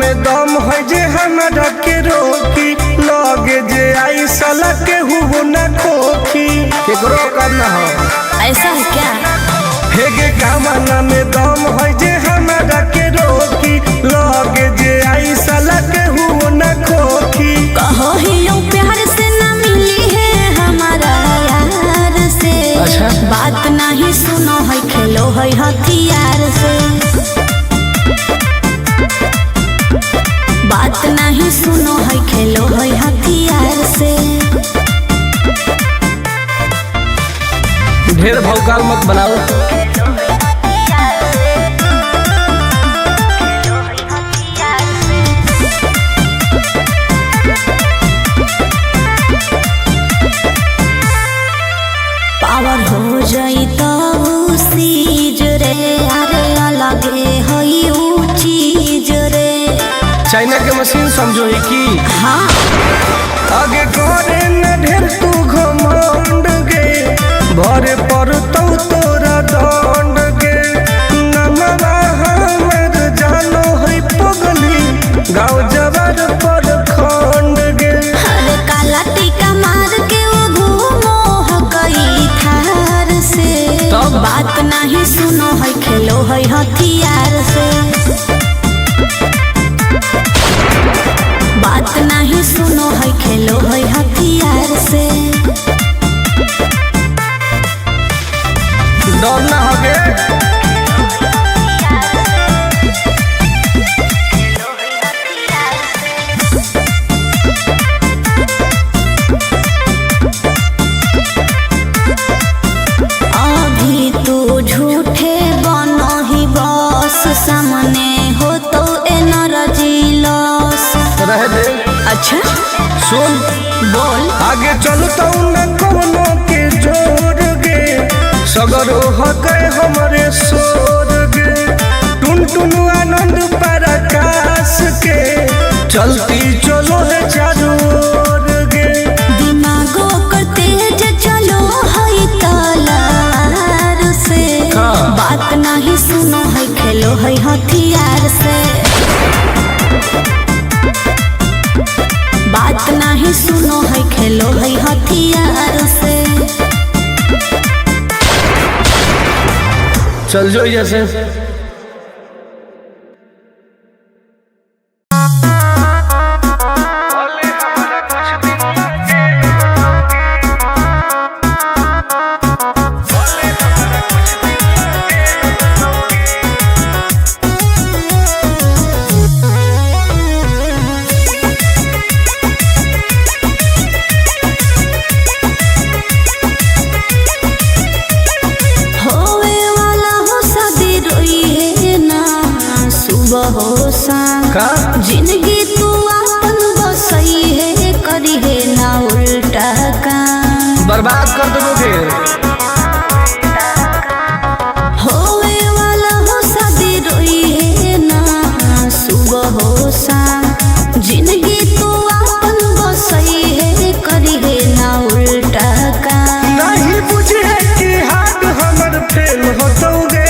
में दम है जे हमरा के रोकी, लगे जे आई साला के हुओ न खोखी। केकरो करना हो ऐसा है क्या? हेगे कामना में दम है जे हमरा के रोकी, लगे जे आई साला के हुओ न खोखी। कहो ही प्यार से न मिली है हमारा यार से। अच्छा? बात नहीं सुनो है, खेलो है हथियार से। बात नहीं सुनो है, खेलो है हथियार से। ढेर भौकाल मत बनाओ। पावर हो जाई तो सीज रे, अरे अलगे हई ऊ चीज रे। चाइना के मशीन समझो है कि हाँ आगे करे न ढेर तू घमंड गे, भरे पर तोरा दंड गे। नमवा हमर जानो है पगली, गाँव जवार पर खंड गे। अरे काला टीका मार के वो घूमो हकई थार से। तब? बात नहीं सुनो है, खेलो है हथियार से। बात नहीं सुनो है, खेलो है हथियार से। डर ना होगे अभी तू झूठे बनो ही बस, सामने हो तो एनर्जी लॉस। रह दे। अच्छा सुन बोल। आगे चलता न कोनो के जोर गे, सगर हो गए हमारे सोर गे। टुन टुन आनंद पराकाश के, चलती चलो है चारों ओर गे। दिमागो कर तेज चलो है तलार से। हाँ। बात नहीं सुनो है, खेलो है हथियार से। बात नहीं सुनो है, खेलो है हथियार से। चल जो जैसे हो शाम का जिंदगी तू अपन बसई है, करी है ना उल्टा काम। बर्बाद कर दोगे। होवे वाला हो शादी रोई है ना सुबह हो शाम। जिंदगी तू अपन बसई है, करी है ना उल्टा काम। नहीं बुझे कि हाथ हमर फेल होतोगे,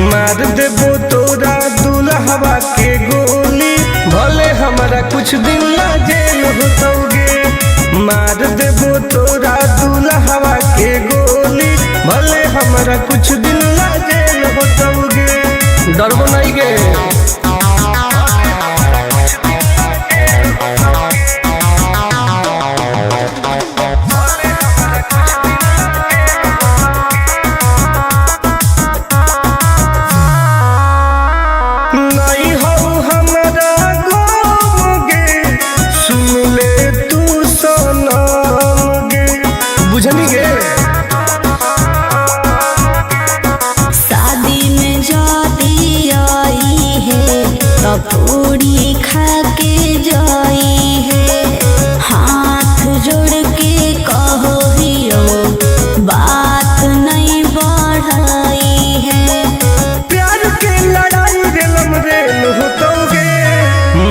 मार देबो तोरा दुल्हवा के गोली। भले हमारा कुछ दिन ला जेल होतोगे, मार देबो तोरा दुल्हवा के गोली। भले हमारा कुछ दिन ला जेल होतोगे, डरबो नहीं गे। शादी में जाती आई है तो पूरी खा के जाई है। हाथ जोड़ के कहो हियो, बात नहीं बढ़ाई है। प्यार के लड़ाई रेलम रेल होतोगे,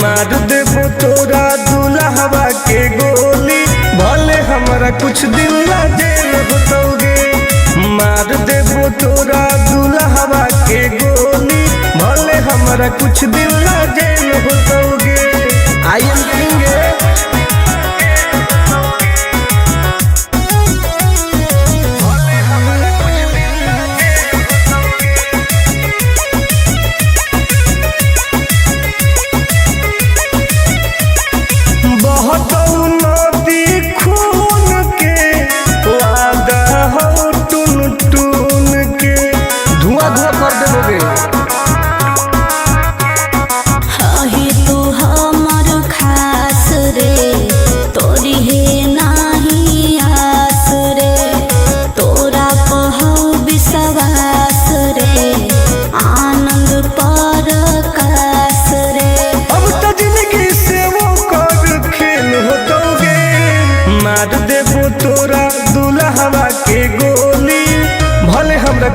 मार देबो तोरा दुल्हवा के गोली। भले हमारा कुछ दिन ला जेल होतोगे, मार देबो तोरा दुल्हवा के गोली। भले हमारा कुछ दिन ना जेल होतोगे। आई एम किंग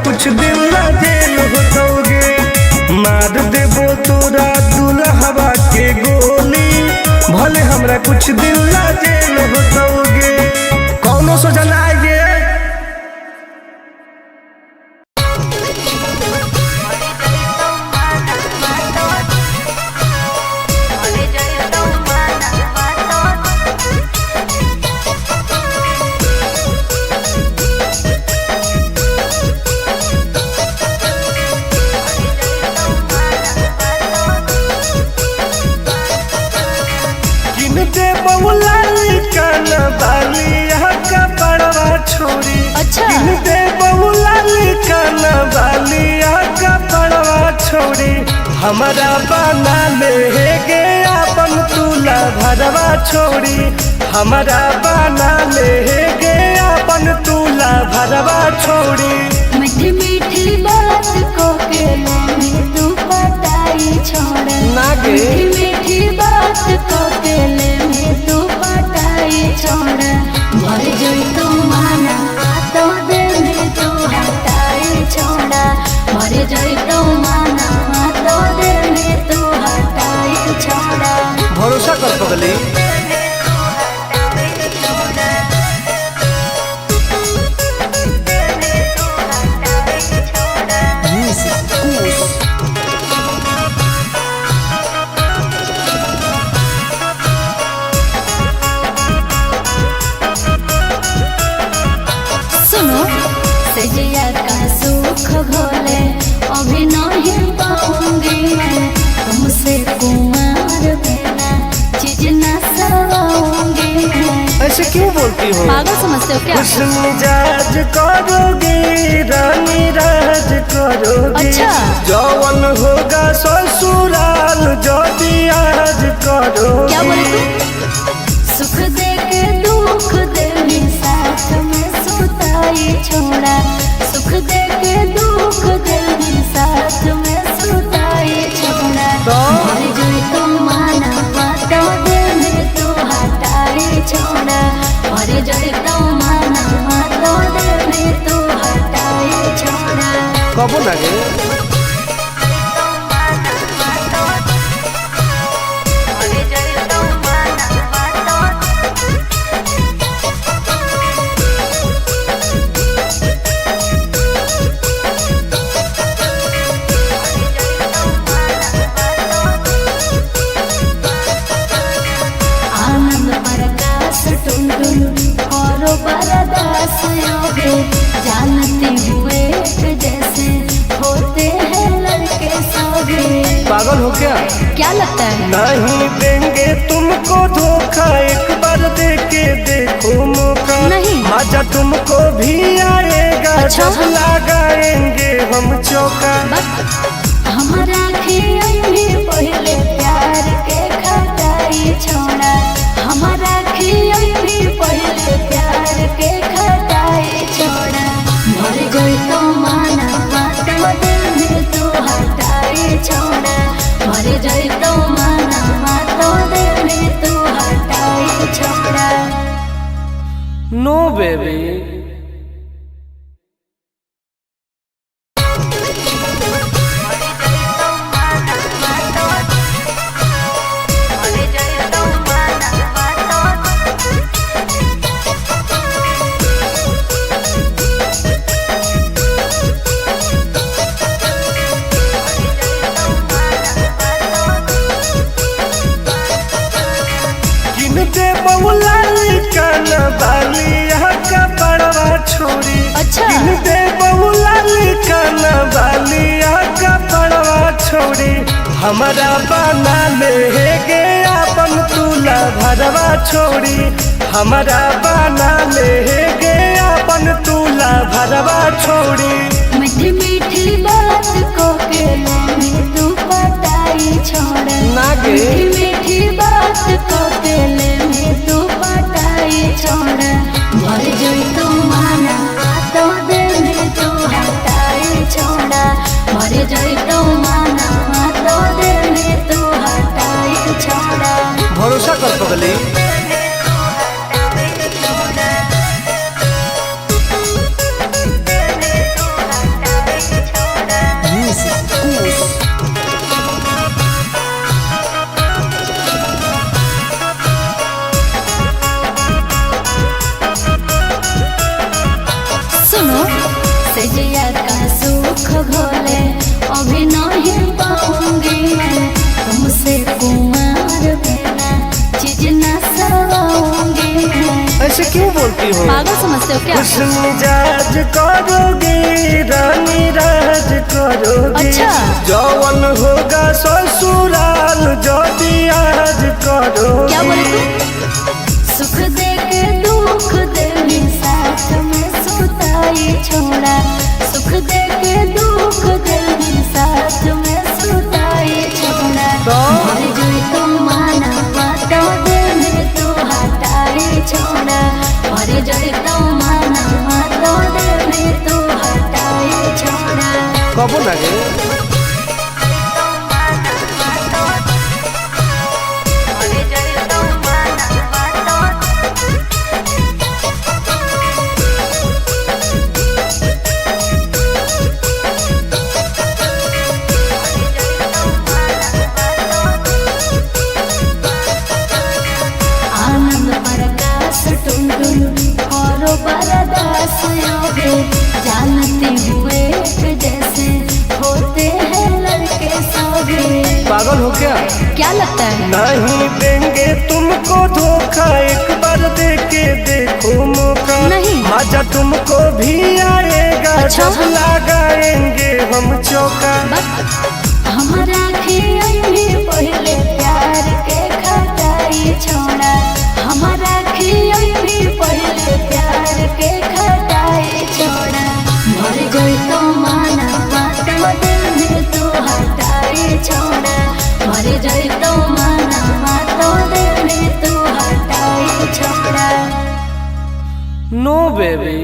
कुछ दिन ना जेल होतोगे। मार देबो तोरा दुल्हवा के गोली, भले हमरा कुछ दिन ना जेल होतोगे। कौनो सोचा ना आइए। अच्छा दे बहुला लिखाना बालिया का पड़वा छोड़ी, हमारा बना ले गे अपन तुला भरवा छोड़ी, हमारा बना ले गे अपन तुला भरवा छोड़ी। मीठी मीठी बात को के में तू पटाई छोड़ा ना गे। मीठी मीठी बात को के में तू पटाई छोड़ा। मर जोई तू माना तो दे में तू हटाई छोड़ा। मर जोई तू माना तो दे में तू हटाई छोड़ा। भरोसा कर पगली। सजिया का सुख भोले अभी नहीं पाऊंगी मैं, तुमसे कुमार बिना चीज न सवाऊंगी मैं। ऐसे क्यों बोलती हो? पागल समझते हो क्या? मिजाज करोगी रानी राज करोगी। अच्छा जौवन होगा ससुराल जो भी आज करोगी। क्या बोले तू? सुख दे के दुख दे साथ में सुताई छोड़ा। सुख दे के दुख दे साथ में सुताई छोड़ा। मर जोई तू माना तो दे में तू हटाई छोड़ा। मर जोई तू माना तो दे में तू हटाई छोड़ा। कबो ना गे। जानते हुए जैसे होते हैं लड़के सभी। पागल हो क्या लगता है? नहीं देंगे तुमको धोखा, एक बार दे के देखो मौका। नहीं मजा तुमको भी आएगा। अच्छा? जब लगाएंगे हम चौका। हमारा भी पहले प्यार के खटाई छोड़ा। हमारा भी पहले प्यार के खटाई छोड़ा। मर गई तो माना तो दिल तू हटाई छोड़ा। मर गई तो माना तो दिल तू हटाई छोड़ा। नो बेबी। हमारा बना ले गे अपन तुला भरवा छोड़ी, हमारा बना ले गे अपन तुला भरवा छोड़ी। मीठी मीठी बात को के में तू पटाई छोड़ा, मीठी मीठी बात को के में तू पटाई छोड़ा। मर जोई तू माना तो दे में तू हटाई छोड़ा, मर जोई तू माना तो दे में तू हटाई छोड़ा। भरोसा कर पगली। सुनो सजिया का सुख भोले अभी नहीं पाऊंगी मैं, तुमसे कुमार बिना चीज न सवाऊंगी मैं। ऐसे क्यों बोलती हो? पागल समझते हो क्या? खुश मिजाज करोगी रानी राज करोगी। अच्छा। जौवन होगा ससुराल जो आज करोगी। क्या बोले तू? सुख दे के दुख दे में साथ में सुताई छोड़ा, सुख दे के दुख दे में साथ में सुताई छोड़ा। मर जोई तू माना तो दे में तू हटाई छोड़ा, मर जोई तू माना तो दे में तू हटाई छोड़ा। कबो ना गे। आनंद प्रकाश टुनटुन करो बरदास योगे, जानते हुए कि जैसे होते हैं लड़के सौगे। पागल हो क्या लगता है? नहीं देंगे तुमको धोखा, एक बार दे के देखो मौका। नहीं। मजा तुमको भी आएगा। अच्छा। जब लगाएंगे हम चौका। हमारा खियाई पहले प्यार के खटाई छोड़ा, हमारा खियाई पहले प्यार के खटाई छोड़ा। मर गई तो माना तो दिल में तू हटाई छोड़ा, मर गई तो माना तो दिल में तू हटाई छोड़ा। नो बेबी।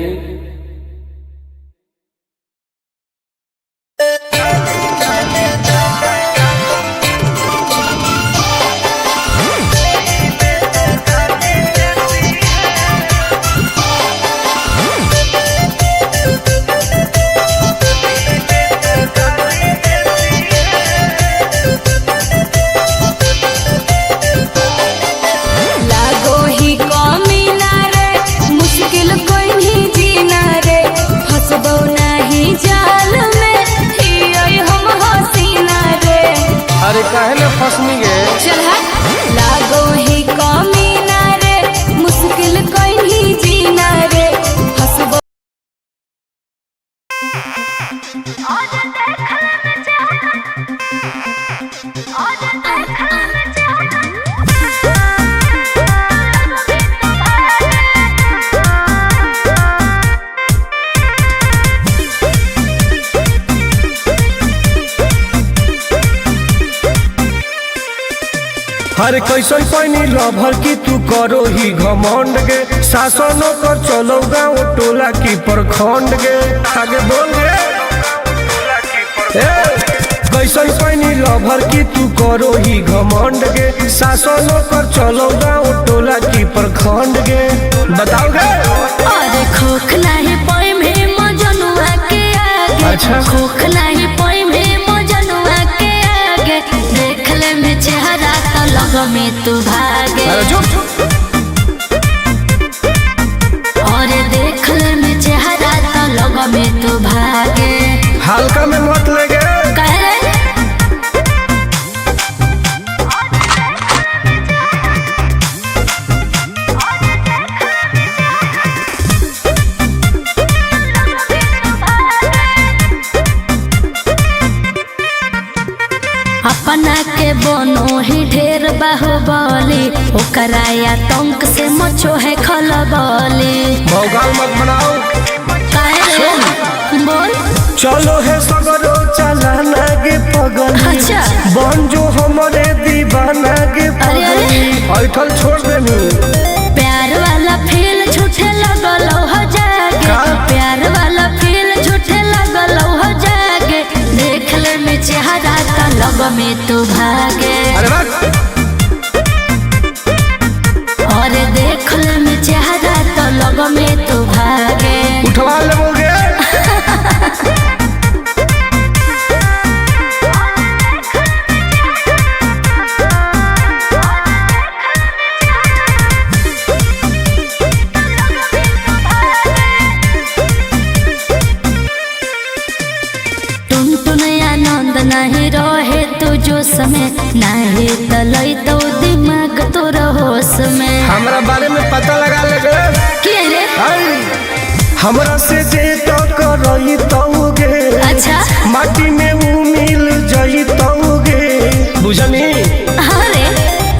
लागो ही कमी ना रे, मुश्किल कोई नहीं जीना रे, फंसबो नहीं जाल में, हियोई हम हसीना रे। अरे काहे ना फंसनी गे। चल हट। लागो ही कमी ना रे, मुश्किल कोई नहीं जीना रे, फंसबो। हर कैसन पैनी लभर की तू करो ही घमंड गे, शासनों कर चलो गाँव टोला की प्रखंड गे। आगे बोल गे। कैसन पैनी लभर की तू करो ही घमंड गे, शासनों कर चलो गाँव टोला की प्रखंड गे। बताओ गे। अरे खोख नहीं पाई में मजनुआ के आगे, अच्छा। खोख नहीं पाई में मजनुआ के आगे, देख ले में चेहरा तो लग में तू भागे। अरे जो और देख ले में चेहरा तो लग में तू भागे। हल्का में मत लगे। कह रे अपना बाहुबली ओकरा आतंक से मचो है खलबली। भौकाल मत बनाओ। बोल चलो है सगरो चलाना गे पगली। अच्छा बन जो हमारे दीवाना गे पगली। ऐठल छोड़ देनी। प्यार वाला फील झूठे लगल हो जागे। प्यार वाला फील झूठे लगल हो जागे। देख ले में चेहरा का लग में तू भागे। और देख ले में चेहरा तो लग में तू भागे। उठवा लोगे। नहीं रहे तो जो समय नहीं तलई तो दिमाग तो होश में। हमरा बारे में पता लगा लगे के रे हमरा से जे तो करई तौगे। अच्छा माटी में उ मिल जई तौगे बुझनी। अरे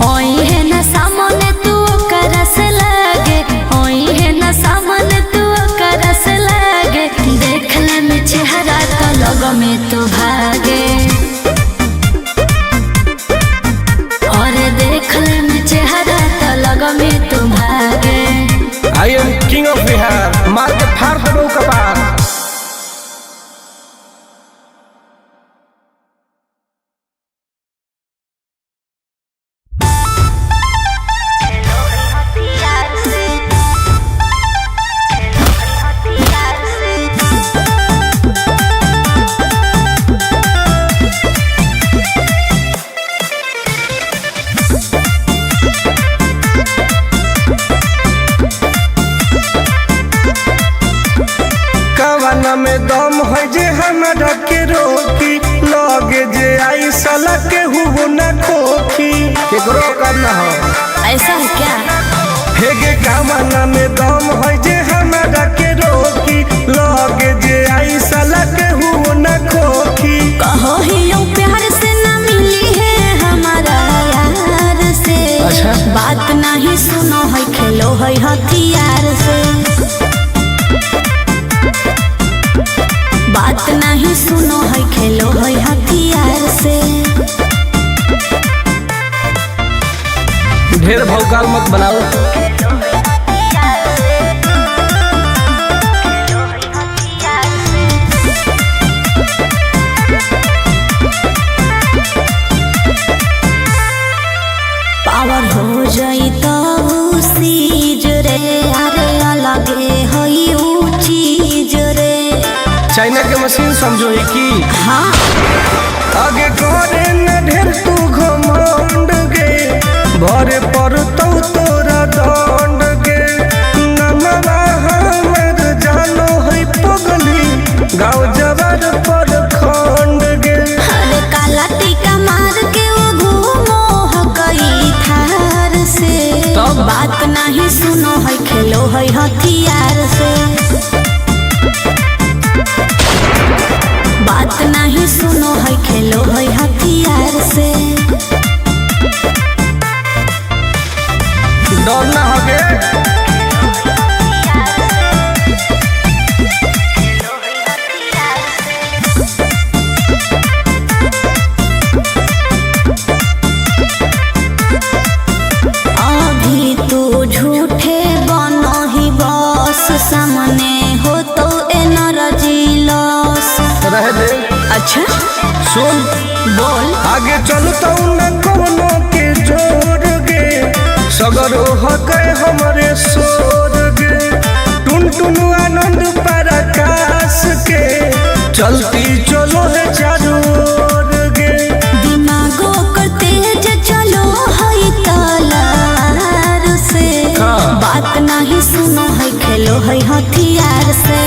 ओई है ना सामने तू करस लागे। ओई है ना सामने तू करस लागे। देख ले में चेहरा तो लग में तू भागे। I am king of Bihar. मार के फाड़ दो कपार। में दम है जे हमरा के रोकी। लगे जे आई साला के हुबो न खोखी। केकरो करना हो ऐसा है क्या? हेगे कामना में दम है जे हमरा के रोकी। लगे जे आई साला के हुबो न खोखी। कहो ही यूं प्यार से ना मिली है हमारा यार से। अच्छा बात नहीं सुनो है खेलो है हथियार से। बात नहीं सुनो है खेलो है हथियार से। ढेर भौकाल मत बनाओ। पावर हो जाई तो सीज रे। अरे अलगे है ऊ चीज रे। चाइना के मशीन समझो है की। हाँ आगे करे न ढेर तू घमंड गे। भरे पर तो तोरा दंड गे। नमवा हमर जानो है पगली। गाँव जबर पर खंड गे। अरे काला टीका मार के वो घूमो हकई थार से। तो बात नहीं सुनो है खेलो है हथियार से। बात नहीं सुनो है खेलो है हथियार से। डरना होगे। अभी तू झूठे बनो ही बस। सामने हो तो एनर्जी लॉस रह दे। अच्छा सुन बोल आगे चलता न कोनो के जोर गे। सगरो हके हमरे सोर गे। टुन टुन आनंद प्रकाश के। चलती चलो है चारों ओर गे। दिमागो कर तेज चलो है तलार से। बात नहीं सुनो है खेलो है हथियार से।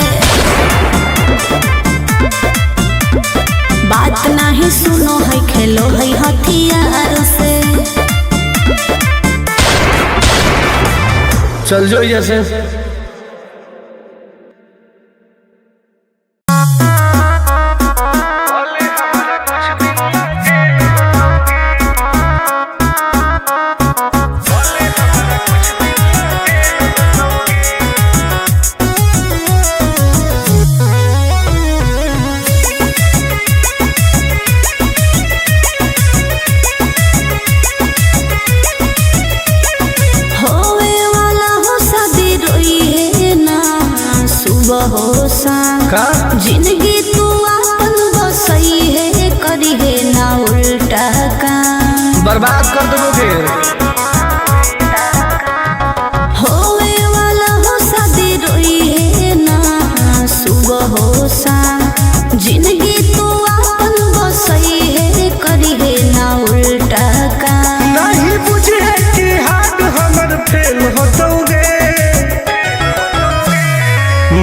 बात नहीं सुनो है खेलो है हथियार से। चल जो जैसे हो शाम का जिंदगी तू अपन बसई है करी है ना उल्टा काम बर्बाद कर दोगे। होवे वाला हो शादी रोई है ना सुबह हो शाम जिंदगी तू अपन बसई है करी है ना उल्टा काम नहीं बुझे कि हाथ हमर फेल होतोगे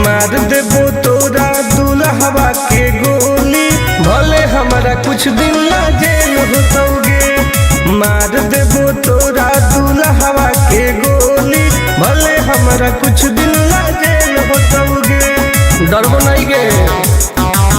मार देबो तोरा दुल्हवा के गोली भले हमारा कुछ दिन ला जेल होतोगे मार देबो तोरा दुल्हवा के गोली भले हमारा कुछ दिन ला जेल होतोगे डरबो नहीं गे।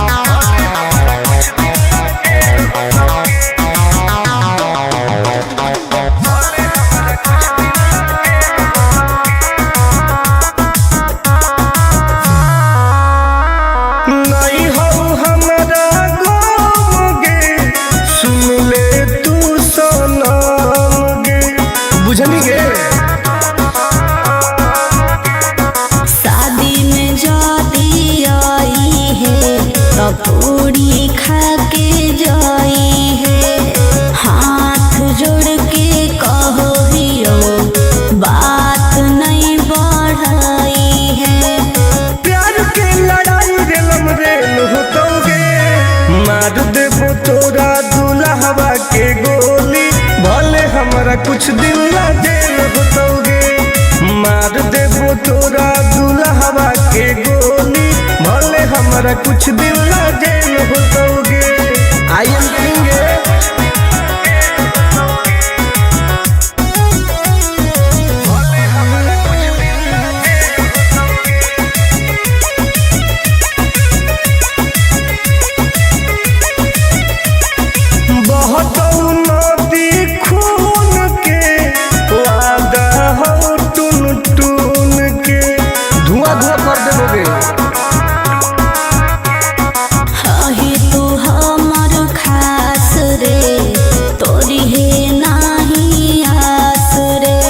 नहीं हो हमारा गम गे सुन ले तू सनम गे बुझनी गे। शादी में जाती आई है तो पूरी खा के जाई है हाथ जोड़ के कहो हियो बात नहीं बढ़ाई है प्यार के लड़ाई रेलम रेल होतोगे मार देबो तोरा दुल्हवा के गोली भले हमारा कुछ दिन ला जेल होतोगे मार देबो तोरा दुल्हवा के गोली भले हमारा कुछ दिन ला जेल होतोगे। आई एम करेंगे बहुत नदी खून के वादा हो टून टून के धुआं धुआं कर देबोगे। ही तू हमर खास रे तोरी है नाही आस रे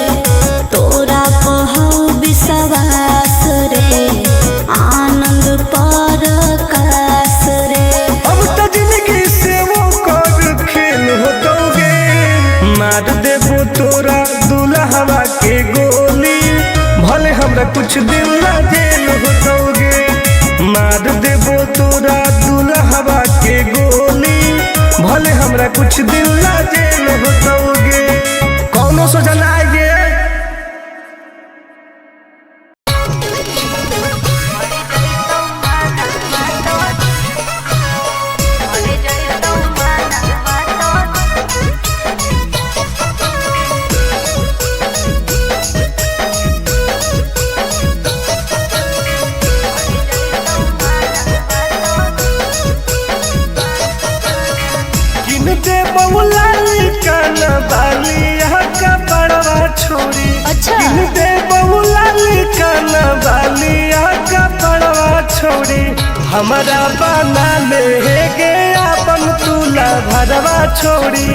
तोरा कहू विश्वास रे आनंद पर कास रे अब तो जिंदगी से वो कर खेल होतोगे मार देबो तोरा दुल्हवा के गोली भले हमरा कुछ दिन ला जेल होतोगे मार देबो तोरा दुल्हवा के गोली भले हमरा कुछ दिन ला जेल होतोगे कौनो सोचना आएगे। किन दे बहुला काना बाली यहाँ का बड़वा छोड़ी अच्छा। किन दे बहुला काना बाली यहाँ का बड़वा छोड़ी हमारा बना ले गे अपन तुला भरवा छोड़ी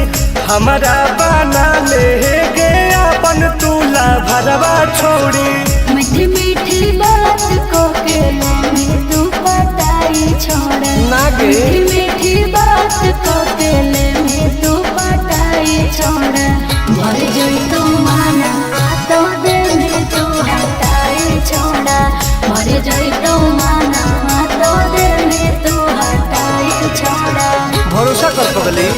हमारा बना ले गे अपन तुला भरवा छोड़ी मीठी मीठी बात को के में तू पटाई छोड़ नागे। मीठी मीठी बात को के में तू पटाई छोड़ मर जोई तू माना तो दे में तू हटाई छोड़ा मर जोई तू माना तो दे में तू हटाई छोड़ा भरोसा कर पगली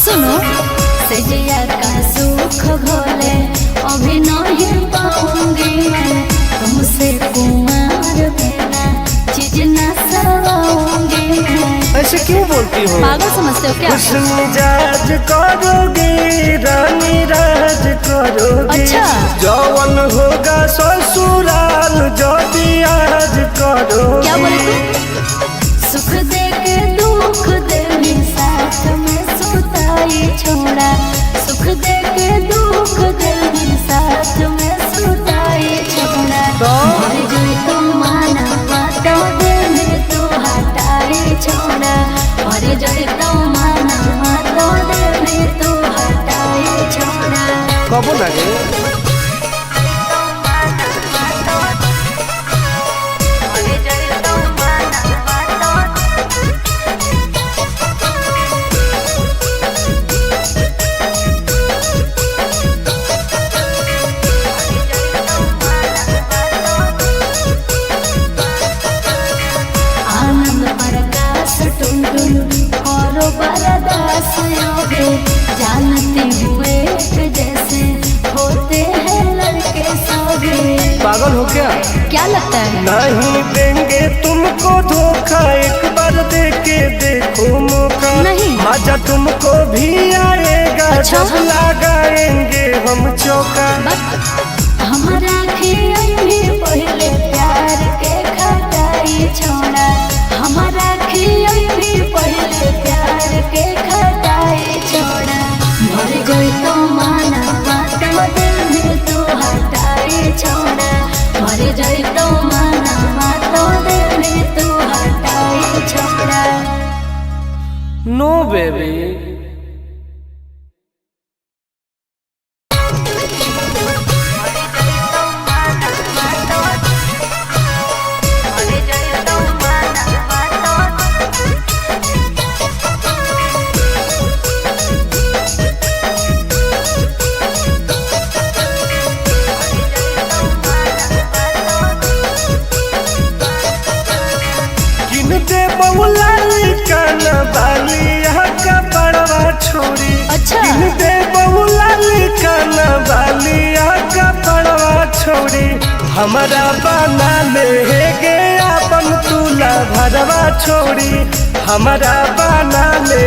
सुनो सजिया का सुख घोले अभी नहीं पाऊंगी मैं तुमसे कुमार बिना चीज न सवाऊंगी मैं ऐसे क्यों बोलती हो पागल समझते हो क्या हुस्न मिजाज करोगी रानी राज करोगी अच्छा। जौवन होगा ससुराल जो भी आज करोगी क्या बोले तुम सुख दे के दुख दे मेरे साथ में सुताई छोड़ा सुख दे के दुख दे मेरे साथ में कबो लगे जानते हुए जैसे होते हैं लड़के सभी। पागल हो क्या? क्या लगता है? नहीं देंगे तुमको धोखा, एक बार दे के देखो मौका। नहीं। मजा तुमको भी आएगा। अच्छा? जब लगाएंगे हम चौका। हमारा भी पहले प्यार के खटाई छोड़ा। हमारा भी पहले प्यार के खटाई छोड़ा। मर गई तो माना बात दिल में तू हटाई छोड़ा। मर गई तो माना बात दिल में तू हटाई छोड़ा। नो बेबी। अच्छा। दे बहुला लिखाना बालिया का पड़वा छोड़ी। हमारा बना ले गे अपन तुला भरवा छोड़ी। हमारा बना ले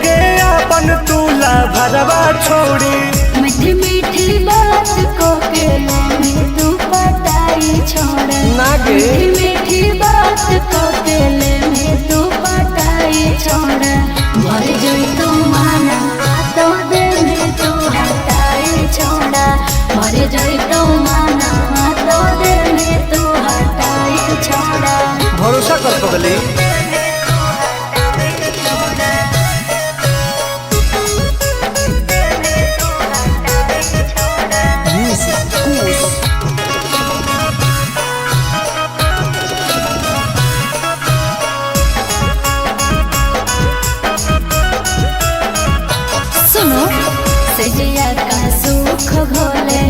गे अपन तुला भरवा छोड़ी। मीठी मीठी बात को के में तू पटाई छोड़ा। नागे। मीठी मीठी बात को के में तू पटाई छोड़ा। मर गई तो माना तो दिल में तू हटाई छोड़ा। मर गई तो माना तो दिल में तू हटाई छोड़ा। भरोसा कर पगली। सजिया का सुख घोले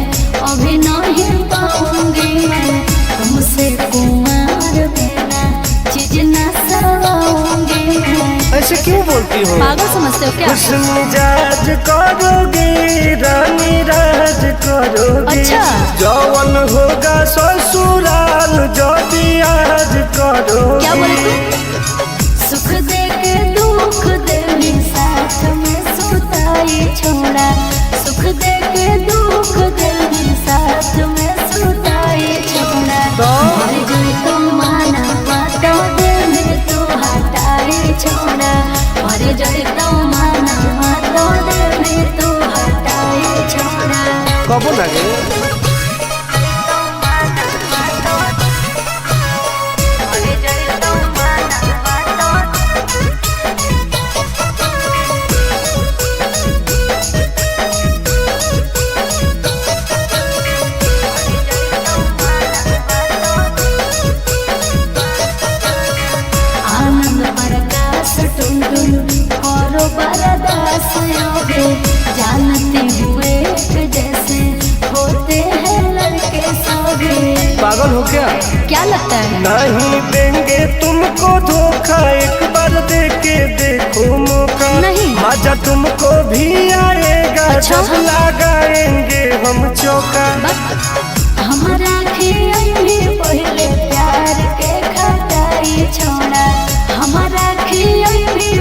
अभी नहीं पाऊंगी मैं। तुमसे कुमार बिना चीज न सवाऊंगी मैं। ऐसे क्यों बोलती हो? पागल समझते हो क्या? मिजाज करोगी रानी राज करोगी। अच्छा। जौवन होगा ससुराल जो आज करोगी। क्या बोले तू? सुख दे के दुख दे साथ में सुताई छोड़ा। सुख दे के दुख दे साथ में सुताई छोड़ा। मर गई तो माना बातों दिल में तू हटाई छोड़ा। मर गई तो माना बातों दिल में तू हटाई छोड़ा। कबो लगे जानते हुए जैसे होते हैं लड़के सभी। पागल हो क्या? क्या लगता है? नहीं देंगे तुमको धोखा, एक बार दे के देखो मौका। नहीं। मजा तुमको भी आएगा। अच्छा? जब लगाएंगे हम चौका। हमारा भी पहले प्यार के खटाई छोड़ा। हमारा भी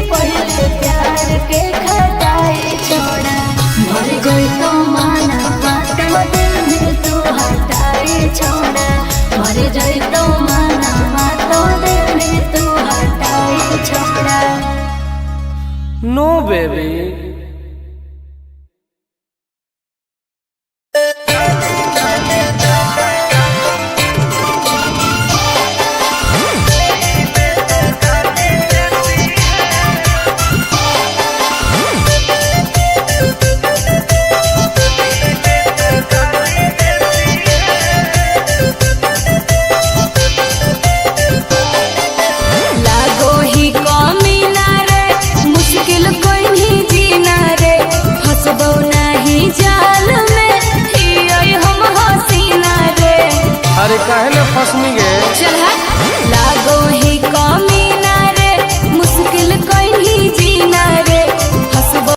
पहले प्यार के खटाई छोड़ा। मर गई तो माना बात दिल में तू हटाई छोड़ा। मर गई तो माना बात दिल में तू हटाई छोड़ा। नो बेबी।